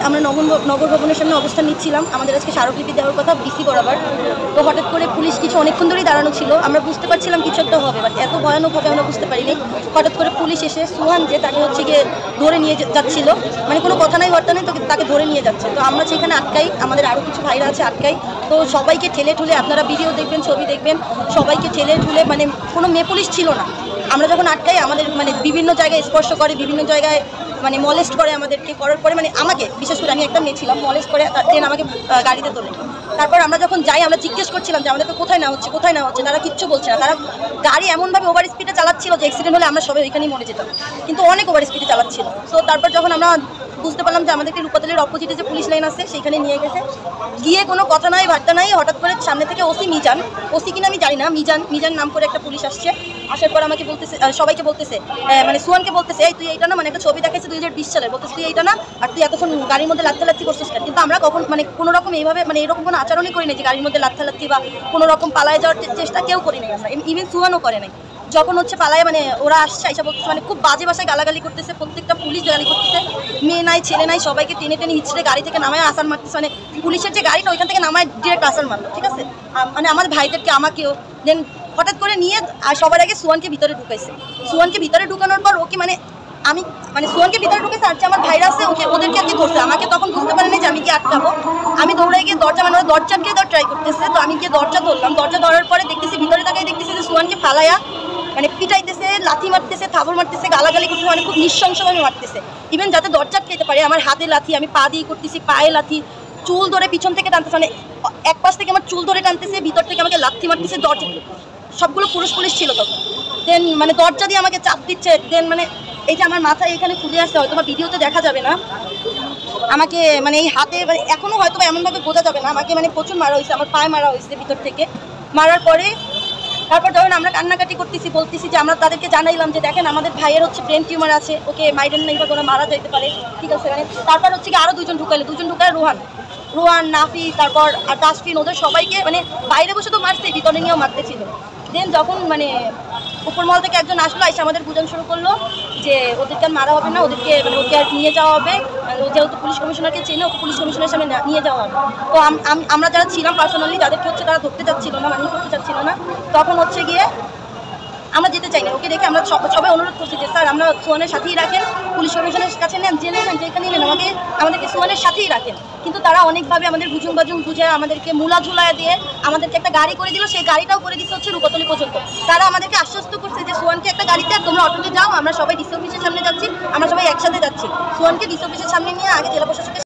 আমরা নগর ভবনের সামনে অবস্থান নিচ্ছিলাম। আমাদের আজকে স্মারকলিপি দেওয়ার কথা বিসি বরাবর। তো হঠাৎ করে পুলিশ কিছু অনেকক্ষণ ধরেই দাঁড়ানো ছিল, আমরা বুঝতে পারছিলাম কিছু একটা হবে, বাট এত ভয়ানক হবে আমরা বুঝতে পারিনি। হঠাৎ করে পুলিশ এসে সুহান যে তাকে হচ্ছে গিয়ে ধরে নিয়ে যাচ্ছিল, মানে কোনো কথা নাই বার্তা নেই, তো তাকে ধরে নিয়ে যাচ্ছে। তো আমরা সেখানে আটকাই, আমাদের আরও কিছু ভাইরা আছে আটকাই। তো সবাইকে ঠেলে ঠুলে, আপনারা ভিডিও দেখবেন ছবি দেখবেন, সবাইকে ঠেলে ঠুলে, মানে কোনো মেয়ে পুলিশ ছিল না। আমরা যখন আটকাই আমাদের মানে বিভিন্ন জায়গায় স্পর্শ করে, বিভিন্ন জায়গায় মানে মলেস্ট করে আমাদেরকে, করার পরে মানে আমাকে বিশেষ করে, আমি একটা মেয়ে ছিলাম, মলেস্ট করে দেন আমাকে গাড়িতে তোলে। তারপর আমরা যখন যাই আমরা জিজ্ঞেস করছিলাম যে আমাদেরকে কোথায় না হচ্ছে, কোথায় না হচ্ছে, তারা কিচ্ছু বলছে না। তারা গাড়ি এমনভাবে ওভার স্পিডে চালাচ্ছিল যে অ্যাক্সিডেন্ট হলে আমরা সবাই ওইখানেই মরে যেতাম, কিন্তু অনেক ওভার স্পিডে চালাচ্ছিল। তো তারপর যখন আমরা বুঝতে পারলাম যে আমাদেরকে রূপাতলের অপোজিটে যে পুলিশ লাইন আছে সেখানে নিয়ে গেছে, গিয়ে কোনো কথা নাই বার্তা নাই, হঠাৎ করে সামনে থেকে ওসি কিনা আমি জানি না, মিজান নাম করে একটা পুলিশ আসছে। আসার পর আমাকে বলতেছে, সবাইকে বলতেছে, মানে সুহানকে বলতেছে, এই তুই এইটা না, মানে একটা ছবি দেখাচ্ছে 2020 সালের, বলতেছে তুই এইটা না, আর তুই এতক্ষণ গাড়ির মধ্যে লাত্তি করছিস কেন? কিন্তু আমরা কখন মানে কোনো রকম এইভাবে মানে এরকম কোনো আচরণই করি নাই যে গাড়ির মধ্যে লাত্তি বা কোনো রকম পালায় যাওয়ার চেষ্টা কেউ করি নাই আমরা, ইভেন সুহানও করে নাই। যখন হচ্ছে পালায় মানে ওরা আসছে এসে বলতেছে, মানে খুব বাজে ভাষায় গালাগালি করতেছে, প্রত্যেকটা পুলিশ গালি করতেছে, মেয়ে নাই ছেলে নাই সবাইকে টেনে টেনে হিচড়ে গাড়ি থেকে নামায় আসার মারতেছে, মানে পুলিশের যে গাড়িটা ওইখান থেকে নামায় ডিরেক্ট আসার মারলো, ঠিক আছে, মানে আমার ভাইদেরকে আমাকেও। দেন হঠাৎ করে নিয়ে আর সবার আগে সুহানকে ভিতরে ঢুকাইছে। সুহানকে ভিতরে ঢুকানোর পর ওকে মানে আমি মানে সুহানকে ভিতরে ঢুকেছে, আর যে আমার ভাইরা আছে ওদেরকে আর কি করছে, আমাকে তখন বুঝতে পারেনি যে আমি কি আটকাবো। আমি দৌড়ে গিয়ে দরজা, মানে ওরা দরজা দিয়ে ট্রাই করতেছে, তো আমি গিয়ে দরজা ধরলাম। দরজা ধরার পরে দেখতেছি ভিতরে তাকাই দেখতেছি যে সুহানকে ফালাইয়া মানে পিটাইতেছে, লাথি মারতেছে, থাবর মারতেছে, গালাগালি করতেছে, মানে খুব নৃশংসভাবে মারতেছে। ইভেন যাতে দরজা খেতে পারে আমার হাতে লাথি, আমি পা দিয়ে করতেছি, পায়ে লাথি, চুল ধরে পিছন থেকে টানতেছে, মানে এক পাশ থেকে আমার চুল ধরে টানতেছে, ভিতর থেকে আমাকে লাথি মারতেছে। দরজা সবগুলো পুলিশ ছিল তখন। দেন মানে দরজা দিয়ে আমাকে চাপ দিচ্ছে। দেন মানে এই যে আমার মাথায় এখানে ফুলে আসছে, হয়তো বা ভিডিওতে দেখা যাবে না, আমাকে মানে এই হাতে মানে এখনও হয়তো বা এমনভাবে বোঝা যাবে না, আমাকে মানে প্রচুর মারা হয়েছে, আমার পায়ে মারা হয়েছে ভিতর থেকে। মারার পরে তারপর যখন আমরা কান্নাকাটি করতেছি, বলতেছি যে আমরা তাদেরকে জানাইলাম যে দেখেন আমাদের ভাইয়ের হচ্ছে ব্রেন টিউমার আছে, ওকে মাইডেন নেই বা কোনো মারা যেতে পারে, ঠিক আছে। মানে তারপর হচ্ছে কি আরও দুজন ঢুকায় রোহান, নাফি, তারপর আর তাসফিন, ওদের সবাইকে মানে বাইরে বসে তো মারছে, ভিতরে নিয়েও মারতেছিল। দেন যখন মানে উপরমহল থেকে একজন আসলো, এসে আমাদের বুঝানো শুরু করলো যে ওদেরকে আর মারা হবে না, ওদেরকে মানে ওকে আর নিয়ে যাওয়া হবে, যেহেতু পুলিশ কমিশনারকে চেনে, ওকে পুলিশ কমিশনারের সামনে নিয়ে যাওয়া হবে। তো আমরা যারা ছিলাম পার্সোনালি, যাদেরকে হচ্ছে তারা ধরতে চাচ্ছিল না, মানি করতে চাচ্ছিল না, তখন হচ্ছে গিয়ে আমরা যেতে চাই না, ওকে রেখে আমরা সবাই অনুরোধ করছি যে স্যার আমরা সুহানের সাথেই রাখেন, পুলিশ কমিশনের কাছে নেন, জেলে নেন, যেখানে নেন, আমাদেরকে সুহানের সাথেই রাখেন। কিন্তু তারা অনেকভাবে আমাদের বুজুং বুঝে আমাদেরকে মুলা ঝুলায় দিয়ে আমাদেরকে একটা গাড়ি করে দিল, সেই গাড়িটাও করে দিচ্ছে হচ্ছে রূপাতলি পর্যন্ত। তারা আমাদেরকে আশ্বস্ত করছে যে সুহানকে একটা গাড়িতে, তোমরা অটোতে যাও, আমরা সবাই ডিসি অফিসের সামনে যাচ্ছি, আমরা সবাই একসাথে যাচ্ছি। সুহানকে ডিসি অফিসের সামনে নিয়ে আগে জেলা প্রশাসকের